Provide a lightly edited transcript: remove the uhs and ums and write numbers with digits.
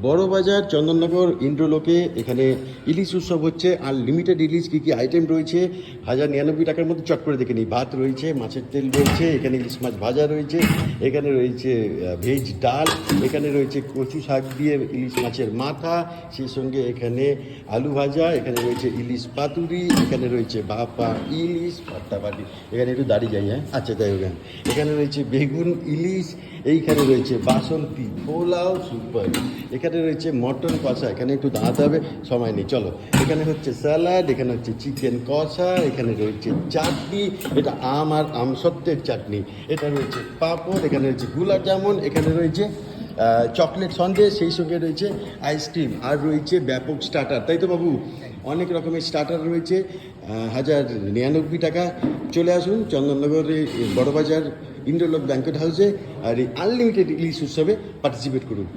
বড়বাজার চন্দননগর ইন্দ্রলোকে এখানে ইলিশ উৎসব হচ্ছে। আর লিমিটেড ইলিশ কী কী আইটেম রয়েছে 1099 টাকার মধ্যে চট করে দেখে নিই। ভাত রয়েছে, মাছের তেল রয়েছে, এখানে ইলিশ মাছ ভাজা রয়েছে, এখানে রয়েছে ভেজ ডাল, এখানে রয়েছে কচু শাক দিয়ে ইলিশ মাছের মাথা, সেই সঙ্গে এখানে আলু ভাজা, এখানে রয়েছে ইলিশ পাতুরি, এখানে রয়েছে ভাপা ইলিশ পাট্টাপাটি। এখানে একটু দাঁড়িয়ে যাই, হ্যাঁ আচ্ছা যাই হোক। এখানে রয়েছে বেগুন ইলিশ, এইখানে রয়েছে বাসন্তী পোলাও সুপার, এখানে রয়েছে মটন কষা, এখানে একটু দাঁড়াতে হবে, সময় নেই চলো। এখানে হচ্ছে স্যালাড, এখানে হচ্ছে চিকেন কষা, এখানে রয়েছে চাটনি, এটা আম আর আমসত্ত্বের চাটনি, এটা রয়েছে পাঁপড়, এখানে রয়েছে গুলাব জামুন, এখানে রয়েছে চকলেট সন্দেশ, সেই সঙ্গে রয়েছে আইসক্রিম, আর রয়েছে ব্যাপক স্টার্টার, তাই তো বাবু? অনেক রকমের স্টার্টার রয়েছে 1099 টাকা। চলে আসুন চন্দননগরে বড়বাজার ইন্দ্রলোক ব্যাঙ্কোয়েট হাউসে, আর এই আনলিমিটেড ইলিশ উৎসবে পার্টিসিপেট করুন।